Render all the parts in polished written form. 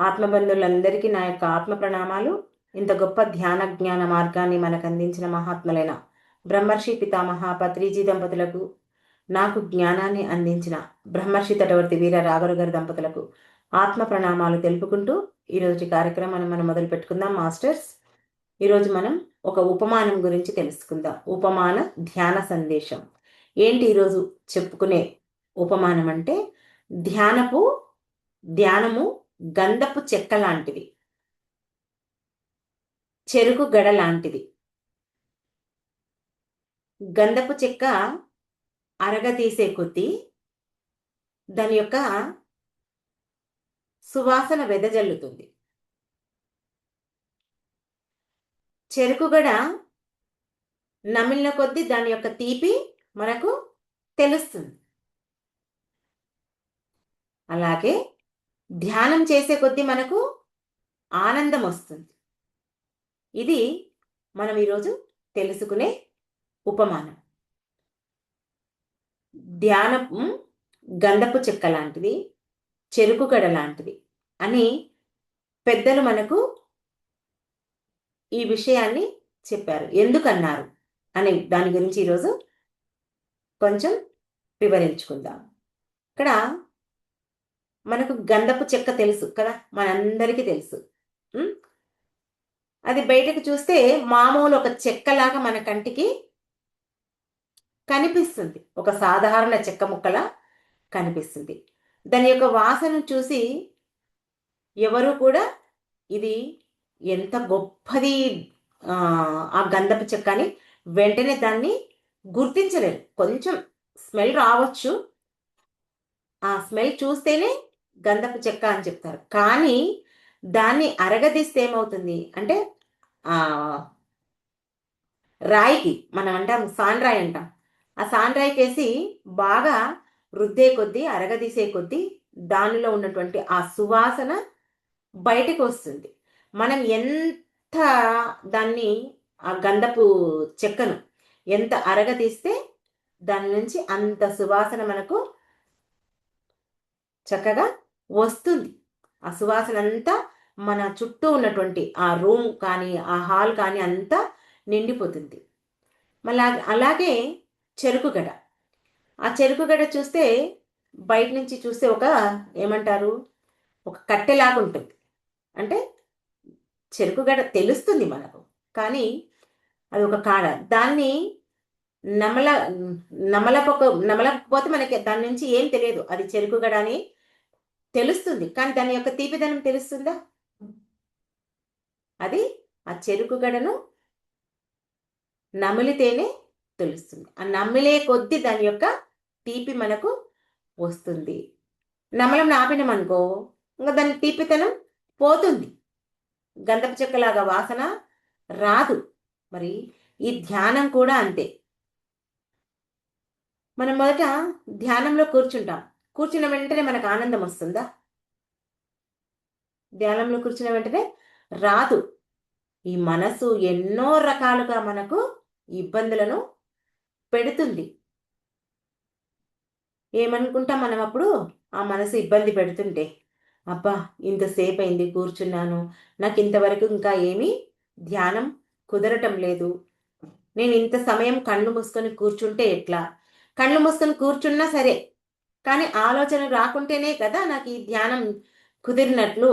ఆత్మబంధువులందరికీ నా యొక్క ఆత్మ ప్రణామాలు. ఇంత గొప్ప ధ్యాన జ్ఞాన మార్గాన్ని మనకు అందించిన మహాత్ములైన బ్రహ్మర్షి పితామహ పత్రిజీ దంపతులకు, నాకు జ్ఞానాన్ని అందించిన బ్రహ్మర్షి తటవర్తి వీర రాఘవ గారి దంపతులకు ఆత్మ ప్రణామాలు తెలుపుకుంటూ ఈరోజు కార్యక్రమాన్ని మనం మొదలు పెట్టుకుందాం. మాస్టర్స్, ఈరోజు మనం ఒక ఉపమానం గురించి తెలుసుకుందాం. ఉపమాన ధ్యాన సందేశం ఏంటి? ఈరోజు చెప్పుకునే ఉపమానం అంటే ధ్యానము గంధపు చెక్క లాంటిది, చెరుకు గడ లాంటిది. గంధపు చెక్క అరగతీసే కొద్దీ దాని యొక్క సువాసన వెదజల్లుతుంది. చెరుకుగడ నమిలిన కొద్దీ దాని యొక్క తీపి మనకు తెలుస్తుంది. అలాగే ధ్యానం చేసే కొద్దీ మనకు ఆనందం వస్తుంది. ఇది మనం ఈరోజు తెలుసుకునే ఉపమానం. ధ్యానం గంధపు చెక్క లాంటిది, చెరుకుగడ లాంటిది అని పెద్దలు మనకు ఈ విషయాన్ని చెప్పారు. ఎందుకన్నారు అనే దాని గురించి ఈరోజు కొంచెం వివరించుకుందాం. ఇక్కడ మనకు గంధపు చెక్క తెలుసు కదా, మనందరికీ తెలుసు. అది బయటకు చూస్తే మామూలు ఒక చెక్కలాగా మన కంటికి కనిపిస్తుంది, ఒక సాధారణ చెక్క ముక్కలా కనిపిస్తుంది. దాని యొక్క వాసన చూసి ఎవరు కూడా ఇది ఎంత గొప్పది ఆ గంధపు చెక్క అని వెంటనే దాన్ని గుర్తించలేరు. కొంచెం స్మెల్ రావచ్చు, ఆ స్మెల్ చూస్తేనే గంధపు చెక్క అని చెప్తారు. కానీ దాన్ని అరగదీస్తే ఏమవుతుంది అంటే, ఆ రాయికి మనం అంటాం సాండ్రాయి అంటాం, ఆ సాండ్రాయికి వేసి బాగా రుద్దే కొద్దీ, అరగదీసే కొద్దీ దానిలో ఉన్నటువంటి ఆ సువాసన బయటకు వస్తుంది. మనం ఎంత దాన్ని, ఆ గంధపు చెక్కను ఎంత అరగదీస్తే దాని నుంచి అంత సువాసన మనకు చక్కగా వస్తుంది. ఆ సువాసన అంతా మన చుట్టూ ఉన్నటువంటి ఆ రూమ్ కానీ, ఆ హాల్ కానీ అంతా నిండిపోతుంది. మళ్ళా అలాగే చెరుకుగడ, ఆ చెరుకుగడ చూస్తే బయట నుంచి చూస్తే ఒక ఏమంటారు, ఒక కట్టెలాగా ఉంటుంది. అంటే చెరుకుగడ తెలుస్తుంది మనకు, కానీ అది ఒక కాడ. దాన్ని నమల నమలకపోతే మనకి దాని నుంచి ఏం తెలియదు, అది చెరుకుగడ అని తెలుస్తుంది. కానీ దాని యొక్క తీపిదనం తెలుస్తుందా? అది ఆ చెరుకుగడను నమిలితేనే తెలుస్తుంది. ఆ నమిలే కొద్దీ దాని యొక్క తీపి మనకు వస్తుంది. నమలం ఆపినామనుకో ఇంకా దాని తీపితనం పోతుంది, గంధపు చెక్కలాగా వాసన రాదు. మరి ఈ ధ్యానం కూడా అంతే. మనం మొదట ధ్యానంలో కూర్చుంటాం, కూర్చున్న వెంటనే మనకు ఆనందం వస్తుందా? ధ్యానంలో కూర్చున్న వెంటనే రాదు. ఈ మనసు ఎన్నో రకాలుగా మనకు ఇబ్బందులను పెడుతుంది. ఏమనుకుంటాం మనం అప్పుడు? ఆ మనసు ఇబ్బంది పెడుతుంటే, అబ్బా ఇంతసేపు అయింది కూర్చున్నాను, నాకు ఇంతవరకు ఇంకా ఏమీ ధ్యానం కుదరటం లేదు, నేను ఇంత సమయం కళ్ళు మూసుకొని కూర్చుంటే ఎట్లా? కళ్ళు మూసుకొని కూర్చున్నా సరే, కానీ ఆలోచన రాకుంటేనే కదా నాకు ఈ ధ్యానం కుదిరినట్లు.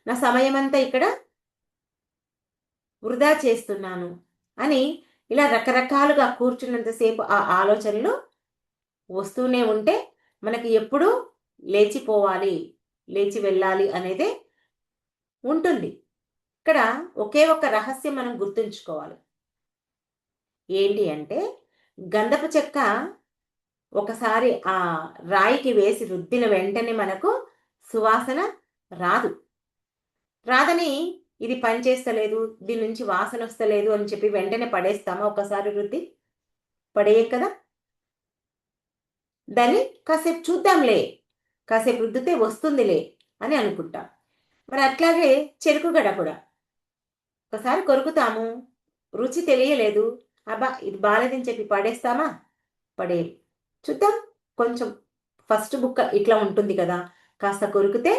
నా సమయం అంతా ఇక్కడ వృధా చేస్తున్నాను అని ఇలా రకరకాలుగా కూర్చున్నంతసేపు ఆ ఆలోచనలు వస్తూనే ఉంటే మనకి ఎప్పుడూ లేచిపోవాలి, లేచి వెళ్ళాలి అనేదే ఉంటుంది. ఇక్కడ ఒకే ఒక రహస్యం మనం గుర్తుంచుకోవాలి. ఏంటి అంటే, గంధపు చెక్క ఒకసారి ఆ రాయికి వేసి రుద్దిన వెంటనే మనకు సువాసన రాదు. రాదని ఇది పని చేస్తలేదు, దీని నుంచి వాసన వస్తలేదు అని చెప్పి వెంటనే పడేస్తామా? ఒకసారి రుద్ది పడేయం కదా. దాన్ని కాసేపు చూద్దాంలే, కాసేపు రుద్దితే వస్తుందిలే అని అనుకుంటాం. మరి అట్లాగే చెరుకుగడ కూడా ఒకసారి కొరుకుతాము, రుచి తెలియలేదు, అబ్బా ఇది బాలేదని చెప్పి పడేస్తామా? పడేయం. చూద్దాం, కొంచెం ఫస్ట్ బుక్క ఇట్లా ఉంటుంది కదా, కాస్త కొరికితే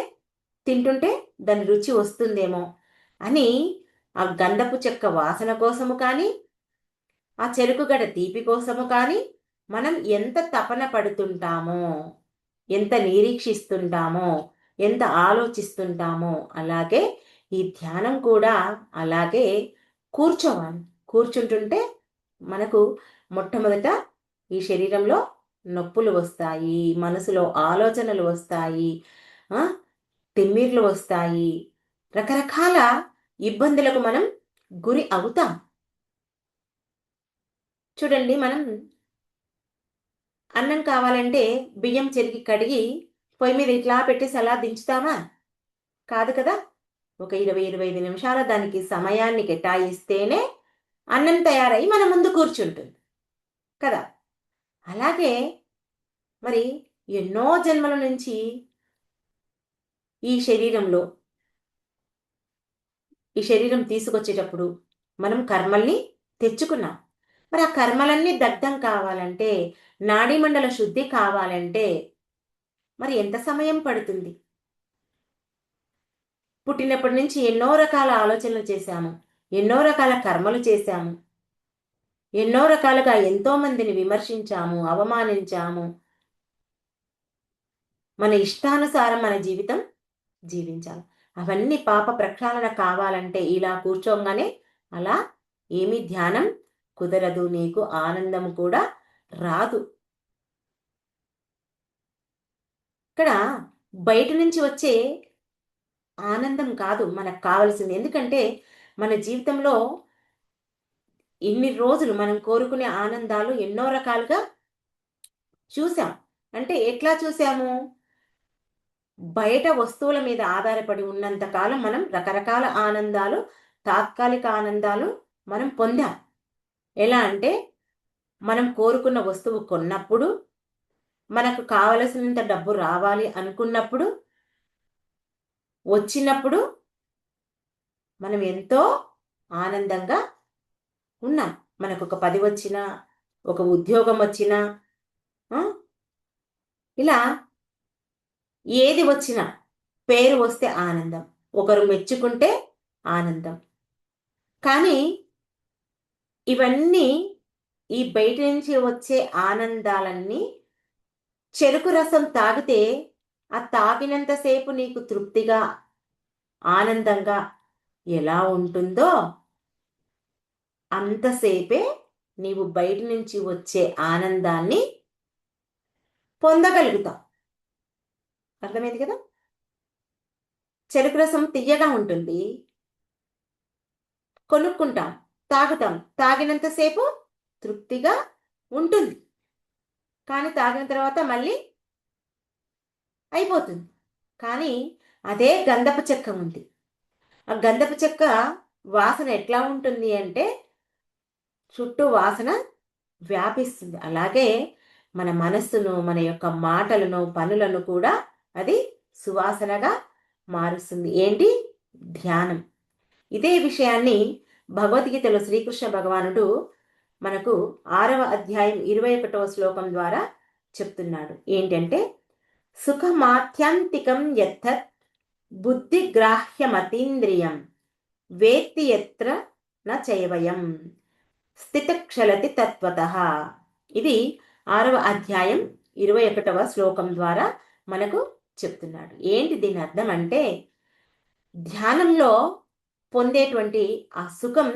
తింటుంటే దాని రుచి వస్తుందేమో అని ఆ గంధపు చెక్క వాసన కోసము కానీ, ఆ చెరుకుగడ తీపి కోసము కానీ మనం ఎంత తపన పడుతుంటామో, ఎంత నిరీక్షిస్తుంటామో, ఎంత ఆలోచిస్తుంటామో, అలాగే ఈ ధ్యానం కూడా అలాగే కూర్చోవాలి. కూర్చుంటుంటే మనకు మొట్టమొదట ఈ శరీరంలో నొప్పులు వస్తాయి, మనసులో ఆలోచనలు వస్తాయి, తిమ్మిర్లు వస్తాయి, రకరకాల ఇబ్బందులకు మనం గురి అవుతాం. చూడండి, మనం అన్నం కావాలంటే బియ్యం చెరిగి కడిగి పొయ్యి మీద ఇట్లా పెట్టేసి అలా దించుతామా? కాదు కదా! ఒక 20-25 నిమిషాల దానికి సమయాన్ని కేటాయిస్తేనే అన్నం తయారై మన ముందు కూర్చుంటుంది కదా! అలాగే మరి ఎన్నో జన్మల నుంచి ఈ శరీరం తీసుకొచ్చేటప్పుడు మనం కర్మల్ని తెచ్చుకున్నాం. మరి ఆ కర్మలన్నీ దగ్ధం కావాలంటే, నాడీమండల శుద్ధి కావాలంటే మరి ఎంత సమయం పడుతుంది? పుట్టినప్పటి నుంచి ఎన్నో రకాల ఆలోచనలు చేశాము, ఎన్నో రకాల కర్మలు చేశాము, ఎన్నో రకాలుగా ఎంతో మందిని విమర్శించాము, అవమానించాము. మన ఇష్టానుసారం మన జీవితం జీవించాలి. అవన్నీ పాప ప్రక్షాళన కావాలంటే ఇలా కూర్చోగానే అలా ఏమీ ధ్యానం కుదరదు, నీకు ఆనందం కూడా రాదు. ఇక్కడ బయట నుంచి వచ్చే ఆనందం కాదు మనకు కావలసింది. ఎందుకంటే మన జీవితంలో ఇన్ని రోజులు మనం కోరుకునే ఆనందాలు ఎన్నో రకాలుగా చూసాం. అంటే ఎట్లా చూసాము? బయట వస్తువుల మీద ఆధారపడి ఉన్నంత కాలం మనం రకరకాల ఆనందాలు, తాత్కాలిక ఆనందాలు మనం పొందాం. ఎలా అంటే మనం కోరుకున్న వస్తువు కొన్నప్పుడు, మనకు కావలసినంత డబ్బు రావాలి అనుకున్నప్పుడు, వచ్చినప్పుడు మనం ఎంతో ఆనందంగా ఉన్నాం. మనకు ఒక 10 వచ్చినా, ఒక ఉద్యోగం వచ్చినా, ఇలా ఏది వచ్చినా, పేరు వస్తే ఆనందం, ఒకరు మెచ్చుకుంటే ఆనందం. కానీ ఇవన్నీ ఈ బయట నుంచి వచ్చే ఆనందాలన్నీ చెరుకు రసం తాగితే ఆ తాగినంతసేపు నీకు తృప్తిగా, ఆనందంగా ఎలా ఉంటుందో అంతసేపే నీవు బయట నుంచి వచ్చే ఆనందాన్ని పొందగలుగుతావు. అర్థమైంది కదా? చెరుకు రసం తియ్యగా ఉంటుంది, కొనుక్కుంటాం, తాగుతాం, తాగినంతసేపు తృప్తిగా ఉంటుంది, కానీ తాగిన తర్వాత మళ్ళీ అయిపోతుంది. కానీ అదే గంధపు చెక్క ఉంది. ఆ గంధపు చెక్క వాసన ఎట్లా ఉంటుంది అంటే చుట్టూ వాసన వ్యాపిస్తుంది. అలాగే మన మనస్సును, మన యొక్క మాటలను, పనులను కూడా అది సువాసనగా మారుస్తుంది. ఏంటి? ధ్యానం. ఇదే విషయాన్ని భగవద్గీతలో శ్రీకృష్ణ భగవానుడు మనకు 6వ అధ్యాయం 21వ శ్లోకం ద్వారా చెప్తున్నాడు. ఏంటంటే సుఖమాత్యంతికం యత్తత్ బుద్ధిగ్రాహ్యమతీంద్రియం వేత్తి యత్ర న చైవయం స్థితక్షలతి తత్వతః. ఇది 6వ అధ్యాయం 21వ శ్లోకం ద్వారా మనకు చెప్తున్నాడు. ఏంటి దీని అర్థం అంటే ధ్యానంలో పొందేటువంటి ఆ సుఖం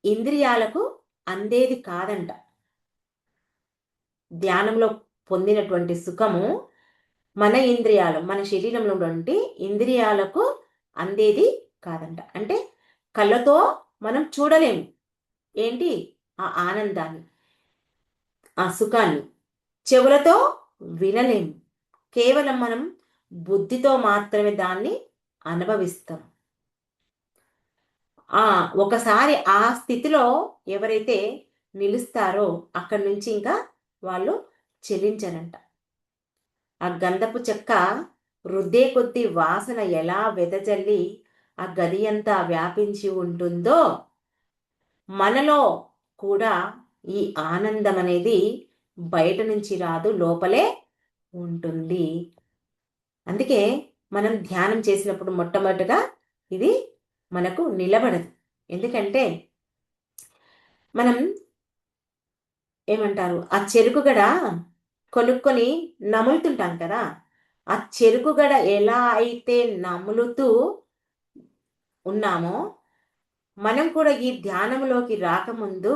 ఇంద్రియాలకు అందేది కాదంట. ధ్యానంలో పొందినటువంటి సుఖము మన ఇంద్రియాలు, మన శరీరంలో ఉన్నటువంటి ఇంద్రియాలకు అందేది కాదంట. అంటే కళ్ళతో మనం చూడలేము ఏంటి ఆ ఆనందాన్ని, ఆ సుఖాన్ని. చెవులతో వినలేము. కేవలం మనం బుద్ధితో మాత్రమే దాన్ని అనుభవిస్తాం. ఒకసారి ఆ స్థితిలో ఎవరైతే నిలుస్తారో అక్కడి నుంచి ఇంకా వాళ్ళు చెలించరంట. ఆ గంధపు చెక్క రుద్దే కొద్దీ వాసన ఎలా వెదజల్లి ఆ గది అంతా వ్యాపించి ఉంటుందో మనలో కూడా ఈ ఆనందం అనేది బయట నుంచి రాదు, లోపలే ఉంటుంది. అందుకే మనం ధ్యానం చేసినప్పుడు మొట్టమొదటిగా ఇది మనకు నిలబడదు. ఎందుకంటే మనం ఏమంటారు, ఆ చెరుకుగడ కొనుక్కొని నములుతుంటాం కదా, ఆ చెరుకుగడ ఎలా అయితే నములుతూ ఉన్నామో, మనం కూడా ఈ ధ్యానంలోకి రాకముందు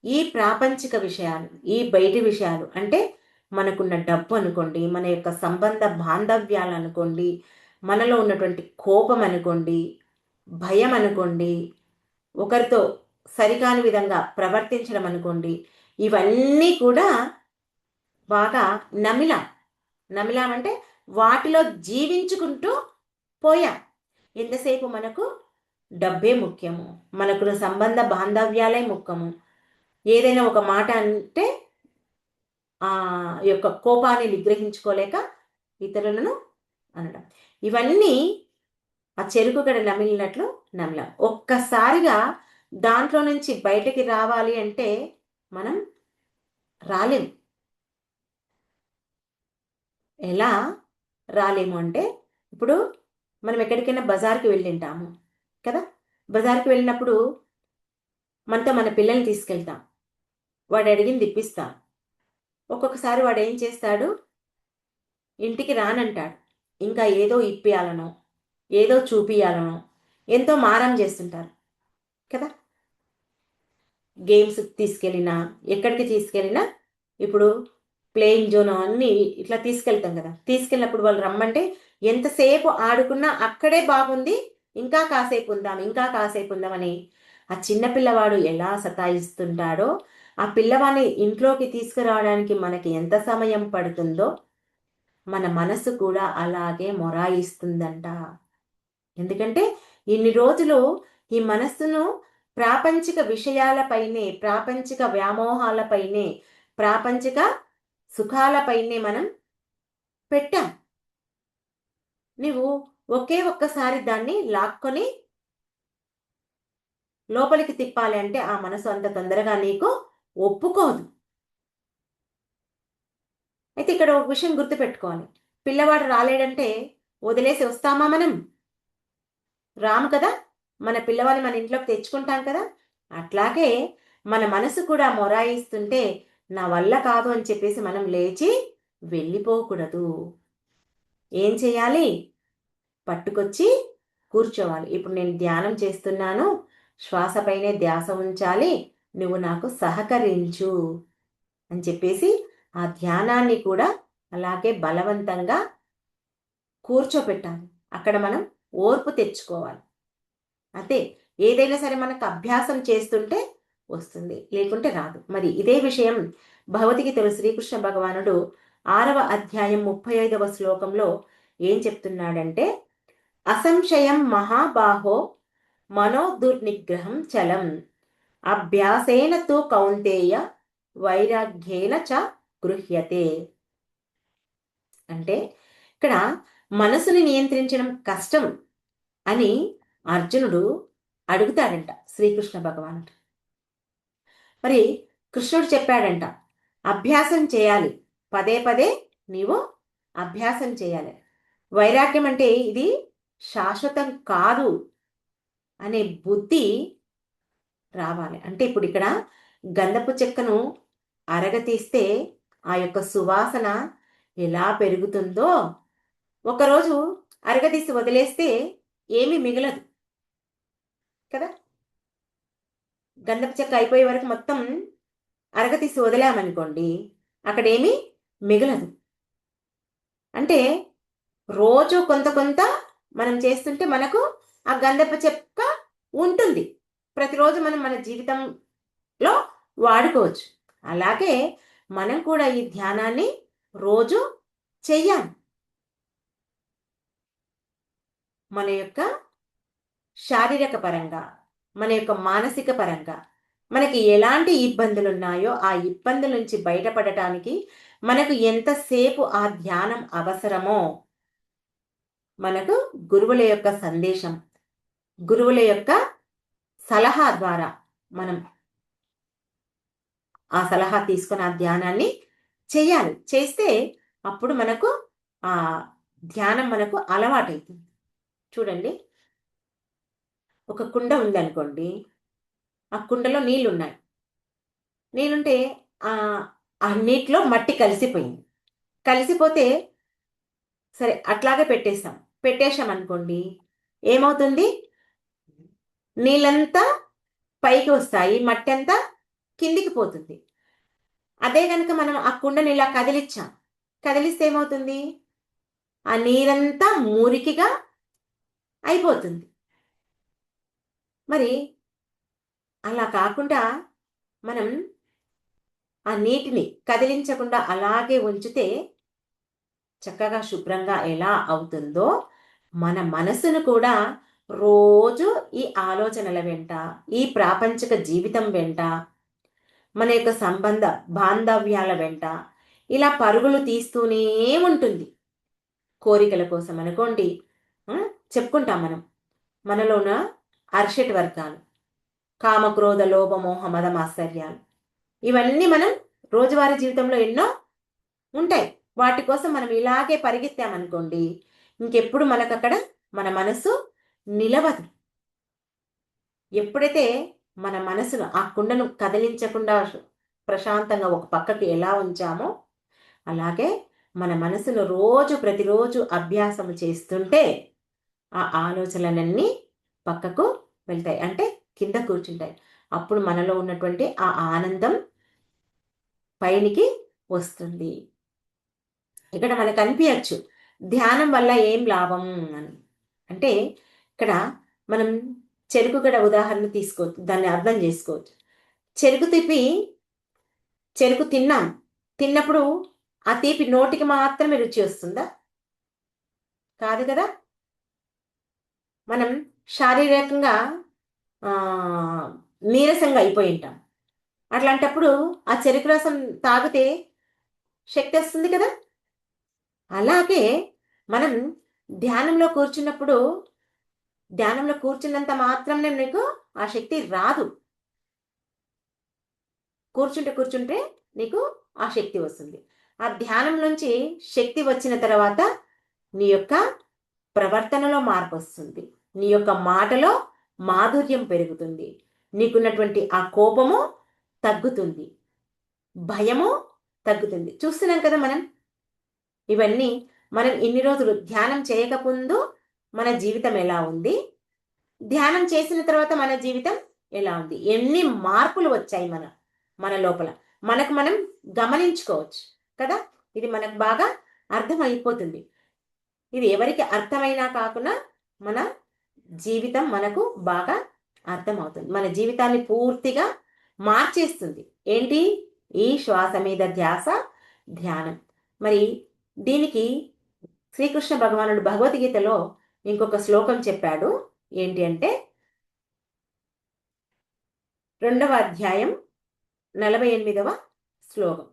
ఈ ప్రాపంచిక విషయాలు, ఈ బయటి విషయాలు అంటే మనకున్న డబ్బు అనుకోండి, మన యొక్క సంబంధ బాంధవ్యాలు అనుకోండి, మనలో ఉన్నటువంటి కోపం అనుకోండి, భయం అనుకోండి, ఒకరితో సరికాని విధంగా ప్రవర్తించడం అనుకోండి, ఇవన్నీ కూడా బాగా నమిలాం. నమిలామంటే వాటిలో జీవించుకుంటూ పోయాం. ఎంతసేపు మనకు డబ్బే ముఖ్యము, మనకు సంబంధ బాంధవ్యాలే ముఖ్యము. ఏదైనా ఒక మాట అంటే ఆ యొక్క కోపాన్ని నిగ్రహించుకోలేక ఇతరులను అనడం, ఇవన్నీ ఆ చెరుకు గడ నమిలినట్లు నమిలాం. ఒక్కసారిగా దాంట్లో నుంచి బయటకి రావాలి అంటే మనం రాలేము. ఎలా రాలేము అంటే, ఇప్పుడు మనం ఎక్కడికైనా బజార్కి వెళ్ళింటాము కదా, బజార్కి వెళ్ళినప్పుడు మనతో మన పిల్లల్ని తీసుకెళ్తాం, వాడు అడిగింది ఇప్పిస్తాం. ఒక్కొక్కసారి వాడు ఏం చేస్తాడు, ఇంటికి రానంటాడు, ఇంకా ఏదో ఇప్పియాలనో ఏదో చూపియాలనో ఎంతో మారం చేస్తుంటారు కదా. గేమ్స్ తీసుకెళ్ళినా, ఎక్కడికి తీసుకెళ్ళినా, ఇప్పుడు ప్లేయింగ్ జోన్ అన్నీ ఇట్లా తీసుకెళ్తాం కదా, తీసుకెళ్ళినప్పుడు వాళ్ళు రమ్మంటే ఎంతసేపు ఆడుకున్నా అక్కడే బాగుంది, ఇంకా కాసేపు ఉందాం, ఇంకా కాసేపు ఉందామని ఆ చిన్న పిల్లవాడు ఎలా సతాయిస్తుంటాడో, ఆ పిల్లవాడిని ఇంట్లోకి తీసుకురావడానికి మనకి ఎంత సమయం పడుతుందో మన మనసు కూడా అలాగే మొరాయిస్తుందంట. ఎందుకంటే ఇన్ని రోజులు ఈ మనస్సును ప్రాపంచిక విషయాలపైనే, ప్రాపంచిక వ్యామోహాలపైనే, ప్రాపంచిక సుఖాలపైనే మనం పెట్టాం. నువ్వు ఒకే ఒక్కసారి దాన్ని లాక్కొని లోపలికి తిప్పాలి అంటే ఆ మనసు అంత తొందరగా నీకు ఒప్పుకోదు. అయితే ఇక్కడ ఒక విషయం గుర్తుపెట్టుకోవాలి, పిల్లవాడు రాలేడంటే వదిలేసి వస్తామా మనం? రాము కదా. మన పిల్లవాడిని మన ఇంట్లోకి తెచ్చుకుంటాం కదా. అట్లాగే మన మనసు కూడా మొరాయిస్తుంటే నా వల్ల కాదు అని చెప్పేసి మనం లేచి వెళ్ళిపోకూడదు. ఏం చేయాలి? పట్టుకొచ్చి కూర్చోవాలి. ఇప్పుడు నేను ధ్యానం చేస్తున్నాను, శ్వాసపైనే ధ్యాస ఉంచాలి, నువ్వు నాకు సహకరించు అని చెప్పేసి ఆ ధ్యానాన్ని కూడా అలాగే బలవంతంగా కూర్చోపెట్టాలి. అక్కడ మనం ఓర్పు తెచ్చుకోవాలి. అదే ఏదైనా సరే మనకు అభ్యాసం చేస్తుంటే వస్తుంది, లేకుంటే రాదు. మరి ఇదే విషయం భగవద్గీతలో శ్రీకృష్ణ భగవానుడు 6వ అధ్యాయం 35వ శ్లోకంలో ఏం చెప్తున్నాడంటే, అసంశయం మహాబాహో మనోదుర్నిగ్రహం చలం అభ్యాసేన తు కౌంతేయ వైరాగ్యేన చ గృహ్యతే. అంటే ఇక్కడ మనసుని నియంత్రించడం కష్టం అని అర్జునుడు అడుగుతాడంట శ్రీకృష్ణ భగవానుడు. మరి కృష్ణుడు చెప్పాడంట, అభ్యాసం చేయాలి, పదే పదే నీవు అభ్యాసం చేయాలి. వైరాగ్యం అంటే ఇది శాశ్వతం కాదు అనే బుద్ధి రావాలి. అంటే ఇప్పుడు ఇక్కడ గంధపు చెక్కను అరగతీస్తే ఆ యొక్క సువాసన ఎలా పెరుగుతుందో, ఒకరోజు అరగదీసి వదిలేస్తే ఏమీ మిగలదు కదా. గంధపు చెక్క అయిపోయే వరకు మొత్తం అరగతీసి వదిలామనుకోండి, అక్కడేమీ మిగలదు. అంటే రోజు కొంత కొంత మనం చేస్తుంటే మనకు ఆ గంధపు చెక్క ఉంటుంది, ప్రతిరోజు మనం మన జీవితంలో వాడుకోవచ్చు. అలాగే మనం కూడా ఈ ధ్యానాన్ని రోజు చెయ్యాలి. మన యొక్క శారీరక పరంగా, మన యొక్క మానసిక పరంగా మనకి ఎలాంటి ఇబ్బందులు ఉన్నాయో ఆ ఇబ్బందుల నుంచి బయటపడటానికి మనకు ఎంతసేపు ఆ ధ్యానం అవసరమో మనకు గురువుల యొక్క సందేశం, గురువుల యొక్క సలహా ద్వారా మనం ఆ సలహా తీసుకొని ఆ ధ్యానాన్ని చేయాలి. చేస్తే అప్పుడు మనకు ఆ ధ్యానం మనకు అలవాటైతుంది. చూడండి, ఒక కుండ ఉందనుకోండి, ఆ కుండలో నీళ్లున్నాయి. నీళ్లుంటే ఆ నీటిలో మట్టి కలిసిపోయింది. కలిసిపోతే సరే అట్లాగే పెట్టేశామనుకోండి, ఏమవుతుంది? నీళ్ళంతా పైకి వస్తాయి, మట్టి అంతా కిందికి పోతుంది. అదే గనుక మనం ఆ కుండని ఇలా కదిలిస్తే ఏమవుతుంది? ఆ నీరంతా మురికిగా అయిపోతుంది. మరి అలా కాకుండా మనం ఆ నీటిని కదిలించకుండా అలాగే ఉంచితే చక్కగా శుభ్రంగా ఎలా అవుతుందో, మన మనసును కూడా రోజు ఈ ఆలోచనల వెంట, ఈ ప్రాపంచిక జీవితం వెంట, మన యొక్క బాంధవ్యాల వెంట ఇలా పరుగులు తీస్తూనే ఉంటుంది. కోరికల కోసం అనుకోండి, చెప్పుకుంటాం మనలోన అర్షట్ వర్గాలు, కామక్రోధ లోభ మోహ మద మాత్సర్యాలు, ఇవన్నీ మనం రోజువారీ జీవితంలో ఎన్నో ఉంటాయి. వాటి కోసం మనం ఇలాగే పరిగెత్తామనుకోండి, ఇంకెప్పుడు మనకక్కడ మన మనసు నిలవదు. ఎప్పుడైతే మన మనసును ఆ కుండను కదిలించకుండా ప్రశాంతంగా ఒక పక్కకి ఎలా ఉంచామో, అలాగే మన మనసును ప్రతిరోజు అభ్యాసం చేస్తుంటే ఆ ఆలోచనలన్నీ పక్కకు వెళ్తాయి, అంటే కింద కూర్చుంటాయి. అప్పుడు మనలో ఉన్నటువంటి ఆ ఆనందం పైనికి వస్తుంది. ఇక్కడ మనకు అనిపించచ్చు, ధ్యానం వల్ల ఏం లాభం అని. అంటే ఇక్కడ మనం చెరుకు గడ ఉదాహరణ తీసుకోవచ్చు, దాన్ని అర్థం చేసుకోవచ్చు. చెరుకు తిన్నప్పుడు ఆ తీపి నోటికి మాత్రమే రుచి వస్తుందా? కాదు కదా. మనం శారీరకంగా నీరసంగా అయిపోయి ఉంటాం. అట్లాంటప్పుడు ఆ చెరుకు రసం తాగితే శక్తి వస్తుంది కదా. అలాగే మనం ధ్యానంలో కూర్చున్నంత మాత్రమే నీకు ఆ శక్తి రాదు. కూర్చుంటే నీకు ఆ శక్తి వస్తుంది. ఆ ధ్యానం నుంచి శక్తి వచ్చిన తర్వాత నీ యొక్క ప్రవర్తనలో మార్పు వస్తుంది, నీ యొక్క మాటలో మాధుర్యం పెరుగుతుంది, నీకున్నటువంటి ఆ కోపము తగ్గుతుంది, భయము తగ్గుతుంది. చూస్తున్నాం కదా ఇవన్నీ మనం ఇన్ని రోజులు ధ్యానం చేయకముందు మన జీవితం ఎలా ఉంది, ధ్యానం చేసిన తర్వాత మన జీవితం ఎలా ఉంది, ఎన్ని మార్పులు వచ్చాయి మన లోపల మనం గమనించుకోవచ్చు కదా. ఇది మనకు బాగా అర్థమైపోతుంది. ఇది ఎవరికి అర్థమైనా కాకుండా మన జీవితం మనకు బాగా అర్థమవుతుంది. మన జీవితాన్ని పూర్తిగా మార్చేస్తుంది. ఏంటి? ఈ శ్వాస మీద ధ్యాస, ధ్యానం. మరి దీనికి శ్రీకృష్ణ భగవానుడు భగవద్గీతలో ఇంకొక శ్లోకం చెప్పాడు. ఏంటి అంటే 2వ అధ్యాయం 48వ శ్లోకం.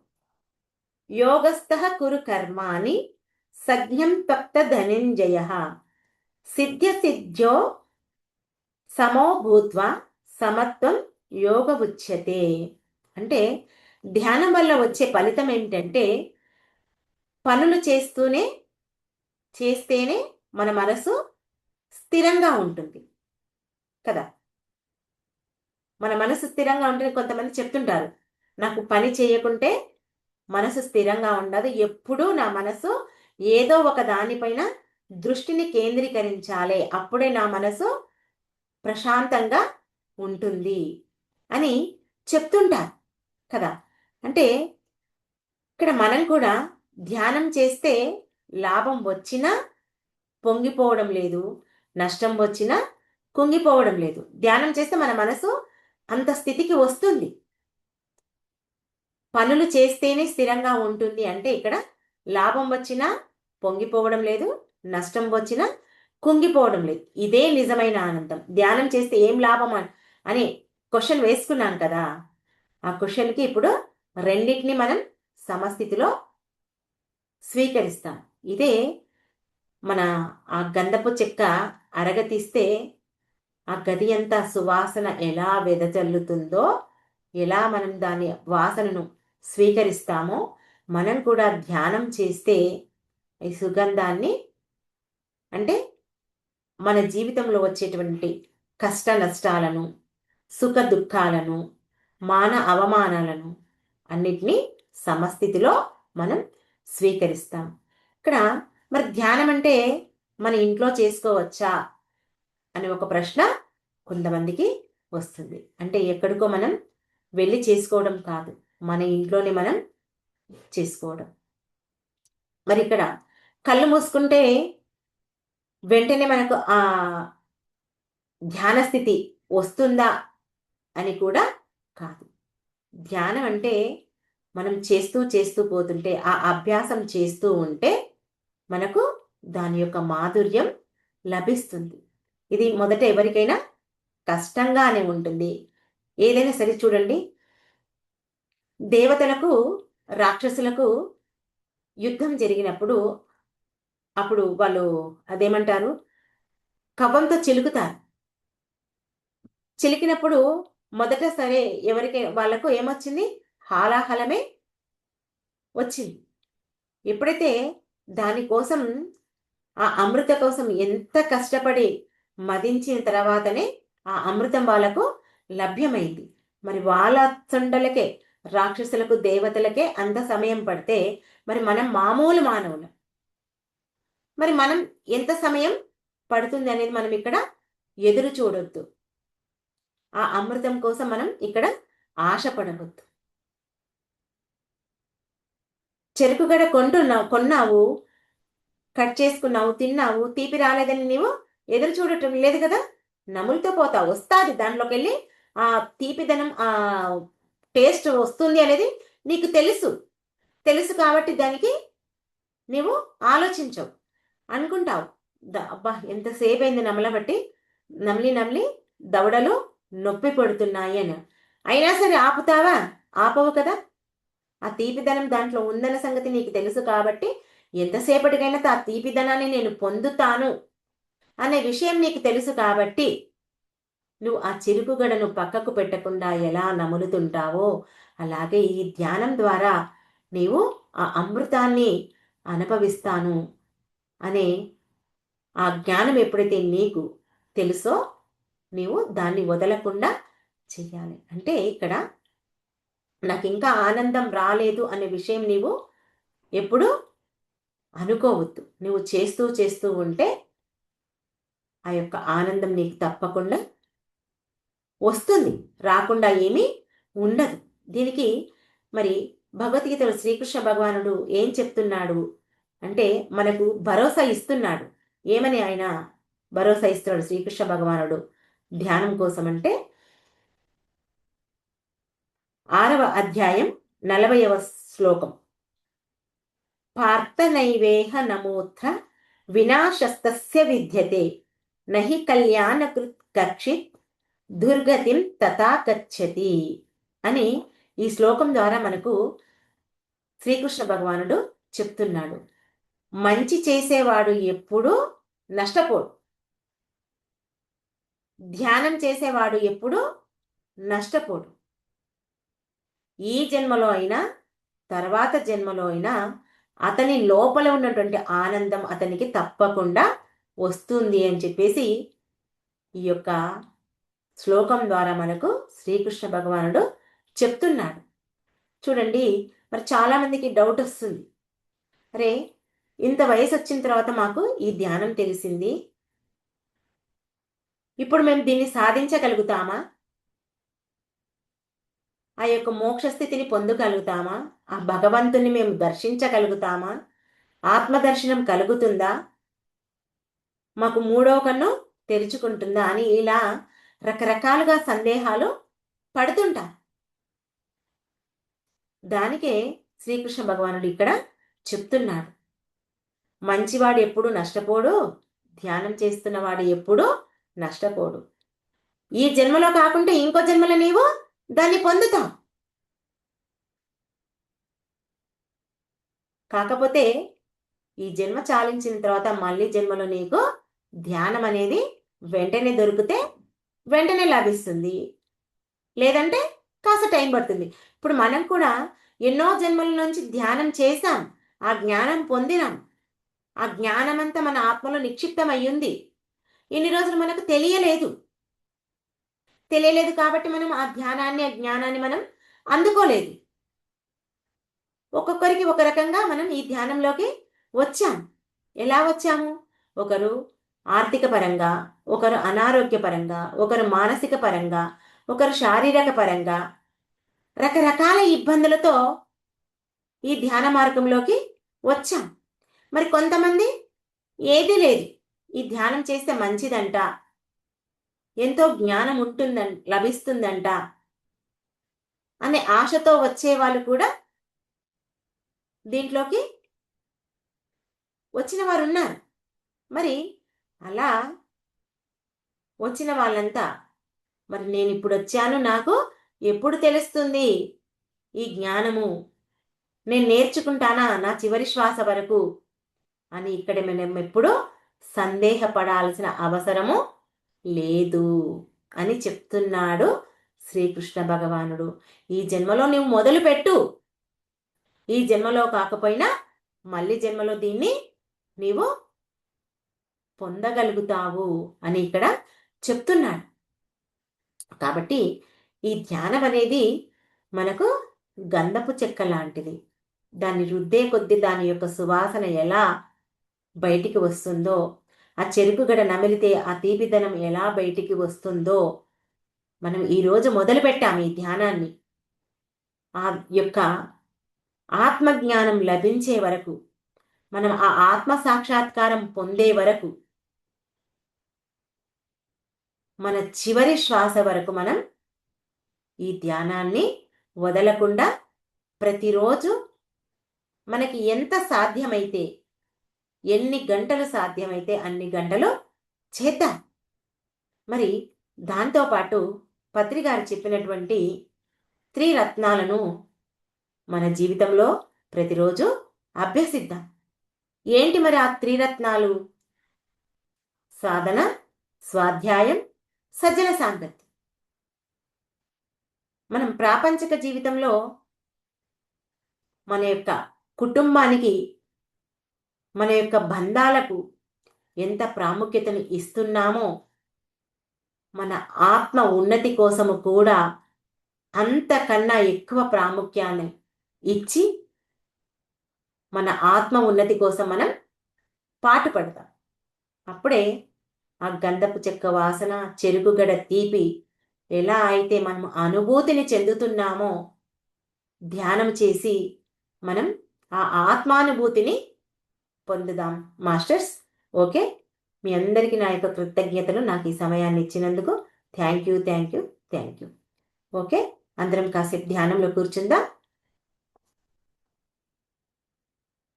యోగస్థః కురు కర్మాణి సజ్ఞం తప్త ధనంజయ సిద్ధ్యో సమో భూత్వా సమత్వం యోగ ఉచ్యతే. అంటే ధ్యానం వల్ల వచ్చే ఫలితం ఏమిటంటే, పనులు చేస్తేనే మన మనసు స్థిరంగా ఉంటుంది కదా. మన మనసు స్థిరంగా ఉంటుంది. కొంతమంది చెప్తుంటారు, నాకు పని చేయకుంటే మనసు స్థిరంగా ఉండదు, ఎప్పుడూ నా మనసు ఏదో ఒక దానిపైన దృష్టిని కేంద్రీకరించాలి, అప్పుడే నా మనసు ప్రశాంతంగా ఉంటుంది అని చెప్తుంటారు కదా. అంటే ఇక్కడ మనం కూడా ధ్యానం చేస్తే లాభం వచ్చినా పొంగిపోవడం లేదు, నష్టం వచ్చినా కుంగిపోవడం లేదు. ధ్యానం చేస్తే మన మనసు అంత స్థితికి వస్తుంది. పనులు చేస్తేనే స్థిరంగా ఉంటుంది అంటే ఇక్కడ లాభం వచ్చినా పొంగిపోవడం లేదు, నష్టం వచ్చినా కుంగిపోవడం లేదు. ఇదే నిజమైన ఆనందం. ధ్యానం చేస్తే ఏం లాభం అని క్వశ్చన్ వేసుకున్నాం కదా. ఆ క్వశ్చన్కి ఇప్పుడు రెండింటిని మనం సమస్థితిలో స్వీకరిస్తాం. ఇదే మన ఆ గంధపు చెక్క అరగతీస్తే ఆ గది అంతా సువాసన ఎలా వెదజల్లుతుందో, ఎలా మనం దాని వాసనను స్వీకరిస్తామో, మనం కూడా ధ్యానం చేస్తే ఈ సుగంధాన్ని అంటే మన జీవితంలో వచ్చేటువంటి కష్ట నష్టాలను, సుఖ దుఃఖాలను, మాన అవమానాలను అన్నిటినీ సమస్థితిలో మనం స్వీకరిస్తాం. ఇక్కడ మరి ధ్యానం అంటే మన ఇంట్లో చేసుకోవచ్చా అని ఒక ప్రశ్న కొంతమందికి వస్తుంది. అంటే ఎక్కడికో మనం వెళ్ళి చేసుకోవడం కాదు, మన ఇంట్లోనే మనం చేసుకోవడం. మరి ఇక్కడ కళ్ళు మూసుకుంటే వెంటనే మనకు ఆ ధ్యాన స్థితి వస్తుందా అని కూడా కాదు. ధ్యానం అంటే మనం చేస్తూ చేస్తూ పోతుంటే, ఆ అభ్యాసం చేస్తూ ఉంటే మనకు దాని యొక్క మాధుర్యం లభిస్తుంది. ఇది మొదట ఎవరికైనా కష్టంగానే ఉంటుంది. ఏదైనా సరే చూడండి, దేవతలకు రాక్షసులకు యుద్ధం జరిగినప్పుడు అప్పుడు వాళ్ళు అదేమంటారు, కవ్వంతో చిలుకుతారు. చిలికినప్పుడు మొదట సరే ఎవరికి వాళ్ళకు ఏమొచ్చింది, హాలాహలమే వచ్చింది. ఎప్పుడైతే దానికోసం ఆ అమృత కోసం ఎంత కష్టపడి మదించిన తర్వాతనే ఆ అమృతం వాళ్ళకు లభ్యమైంది. మరి వాళ్ళ సొండలకే, రాక్షసులకు దేవతలకే అంత సమయం పడితే మరి మనం మామూలు మానవులు, మరి మనం ఎంత సమయం పడుతుంది అనేది మనం ఇక్కడ ఎదురు చూడొద్దు. ఆ అమృతం కోసం మనం ఇక్కడ ఆశపడవద్దు. చెరుకు గడ కొన్నావు, కట్ చేసుకున్నావు, తిన్నావు, తీపి రాలేదని నీవు ఎదురు చూడటం లేదు కదా, నములుతో పోతావు, వస్తుంది దాంట్లోకి వెళ్ళి ఆ తీపిదనం, ఆ టేస్ట్ వస్తుంది అనేది నీకు తెలుసు కాబట్టి దానికి నీవు ఆలోచించవు, అనుకుంటావు అబ్బా ఎంతసేపు అయింది నమలబట్టి, నమిలి దవడలు నొప్పి పడుతున్నాయి అని. అయినా సరే ఆపుతావా? ఆపవు కదా. ఆ తీపిదనం దాంట్లో ఉందన్న సంగతి నీకు తెలుసు కాబట్టి ఎంతసేపటికైనా ఆ తీపిదనాన్ని నేను పొందుతాను అనే విషయం నీకు తెలుసు కాబట్టి నువ్వు ఆ చిరుకుగడను పక్కకు పెట్టకుండా ఎలా నములుతుంటావో అలాగే ఈ ధ్యానం ద్వారా నీవు ఆ అమృతాన్ని అనుభవిస్తాను అనే ఆ జ్ఞానం ఎప్పుడైతే నీకు తెలుసో నీవు దాన్ని వదలకుండా చెయ్యాలి. అంటే ఇక్కడ నాకు ఇంకా ఆనందం రాలేదు అనే విషయం నీవు ఎప్పుడు అనుకోవద్దు. నువ్వు చేస్తూ ఉంటే ఆ యొక్క ఆనందం నీకు తప్పకుండా వస్తుంది, రాకుండా ఏమీ ఉండదు. దీనికి మరి భగవద్గీతలో శ్రీకృష్ణ భగవానుడు ఏం చెప్తున్నాడు అంటే మనకు భరోసా ఇస్తున్నాడు. ఏమని ఆయన భరోసా ఇస్తున్నాడు శ్రీకృష్ణ భగవానుడు ధ్యానం కోసం అంటే 6వ అధ్యాయం 40వ శ్లోకం. పార్థనైవేహ నమోత్ర వినాశస్తస్య విద్యతే నహి కళ్యాణకృత్ కక్షిత్ దుర్గతిం తథా గచ్చతి అని ఈ శ్లోకం ద్వారా మనకు శ్రీకృష్ణ భగవానుడు చెప్తున్నాడు. మంచి చేసేవాడు ఎప్పుడూ నష్టపోడు, ధ్యానం చేసేవాడు ఎప్పుడూ నష్టపోడు. ఈ జన్మలో అయినా తర్వాత జన్మలో అయినా అతని లోపల ఉన్నటువంటి ఆనందం అతనికి తప్పకుండా వస్తుంది అని చెప్పేసి ఈ యొక్క శ్లోకం ద్వారా మనకు శ్రీకృష్ణ భగవానుడు చెప్తున్నాడు. చూడండి, మరి చాలామందికి డౌట్ వస్తుంది, అరే ఇంత వయసు వచ్చిన తర్వాత మాకు ఈ ధ్యానం తెలిసింది, ఇప్పుడు మేము దీన్ని సాధించగలుగుతామా, ఆ యొక్క మోక్షస్థితిని పొందగలుగుతామా, ఆ భగవంతుని మేము దర్శించగలుగుతామా, ఆత్మదర్శనం కలుగుతుందా, మాకు మూడో కన్ను తెరుచుకుంటుందా అని ఇలా రకరకాలుగా సందేహాలు పడుతుంటారు. దానికే శ్రీకృష్ణ భగవానుడు ఇక్కడ చెప్తున్నాడు, మంచివాడు ఎప్పుడు నష్టపోడు, ధ్యానం చేస్తున్నవాడు ఎప్పుడు నష్టపోడు. ఈ జన్మలో కాకుంటే ఇంకో జన్మలో నీవు దాన్ని పొందుతావు. కాకపోతే ఈ జన్మ చాలించిన తర్వాత మళ్ళీ జన్మలో నీకు ధ్యానం అనేది వెంటనే దొరికితే వెంటనే లభిస్తుంది, లేదంటే కాస్త టైం పడుతుంది. ఇప్పుడు మనం కూడా ఎన్నో జన్మల నుంచి ధ్యానం చేశాం, ఆ జ్ఞానం పొందినాం, ఆ జ్ఞానమంతా మన ఆత్మలో నిక్షిప్తమయ్యింది. ఇన్ని రోజులు మనకు తెలియలేదు కాబట్టి మనం ఆ ధ్యానాన్ని, ఆ జ్ఞానాన్ని మనం అందుకోలేదు. ఒక్కొక్కరికి ఒక రకంగా మనం ఈ ధ్యానంలోకి వచ్చాం. ఎలా వచ్చాము? ఒకరు ఆర్థిక పరంగా, ఒకరు అనారోగ్య పరంగా, ఒకరు మానసిక పరంగా, ఒకరు శారీరక పరంగా, రకరకాల ఇబ్బందులతో ఈ ధ్యాన మార్గంలోకి వచ్చాం. మరి కొంతమంది ఏదీ లేదు, ఈ ధ్యానం చేస్తే మంచిదంట, ఎంతో జ్ఞానం లభిస్తుందంట అనే ఆశతో వచ్చే వాళ్ళు కూడా దీంట్లోకి వచ్చిన వారు ఉన్నారు. మరి అలా వచ్చిన వాళ్ళంతా, మరి నేను ఇప్పుడు వచ్చాను, నాకు ఎప్పుడు తెలుస్తుంది ఈ జ్ఞానము, నేను నేర్చుకుంటానా నా చివరి శ్వాస వరకు అని ఇక్కడ మనం ఎప్పుడూ సందేహపడాల్సిన అవసరము లేదు అని చెప్తున్నాడు శ్రీకృష్ణ భగవానుడు. ఈ జన్మలో నువ్వు మొదలుపెట్టు, ఈ జన్మలో కాకపోయినా మళ్ళీ జన్మలో దీన్ని నీవు పొందగలుగుతావు అని ఇక్కడ చెప్తున్నాడు. కాబట్టి ఈ ధ్యానం అనేది మనకు గంధపు చెక్క లాంటిది. దాన్ని రుద్దే కొద్దీ దాని యొక్క సువాసన ఎలా బయటికి వస్తుందో, ఆ చెరుకుగడ నమిలితే ఆ తీపిదనం ఎలా బయటికి వస్తుందో, మనం ఈరోజు మొదలుపెట్టాము ఈ ధ్యానాన్ని. ఆ యొక్క ఆత్మజ్ఞానం లభించే వరకు, మనం ఆ ఆత్మ సాక్షాత్కారం పొందే వరకు, మన చివరి శ్వాస వరకు మనం ఈ ధ్యానాన్ని వదలకుండా ప్రతిరోజు మనకి ఎంత సాధ్యమైతే, ఎన్ని గంటలు సాధ్యమైతే అన్ని గంటలు చేద్దాం. మరి దాంతోపాటు పత్రిగారు చెప్పినటువంటి త్రిరత్నాలను మన జీవితంలో ప్రతిరోజు అభ్యసిద్దాం. ఏంటి మరి ఆ త్రిరత్నాలు? సాధన, స్వాధ్యాయం, సజ్జన సాంగత్యం. మనం ప్రాపంచిక జీవితంలో మన యొక్క కుటుంబానికి, మన యొక్క బంధాలకు ఎంత ప్రాముఖ్యతను ఇస్తున్నామో, మన ఆత్మ ఉన్నతి కోసము కూడా అంతకన్నా ఎక్కువ ప్రాముఖ్యాన్ని ఇచ్చి మన ఆత్మ ఉన్నతి కోసం మనం పాటుపడతాం. అప్పుడే ఆ గంధపు చెక్క వాసన, చెరుకుగడ తీపి ఎలా అయితే మనం అనుభూతిని చెందుతున్నామో, ధ్యానం చేసి మనం ఆ ఆత్మానుభూతిని పొందుదాం మాస్టర్స్. ఓకే, మీ అందరికీ నా యొక్క కృతజ్ఞతలు, నాకు ఈ సమయాన్ని ఇచ్చినందుకు. Thank you. ఓకే, అందరం కాసేపు ధ్యానంలో కూర్చుందాం.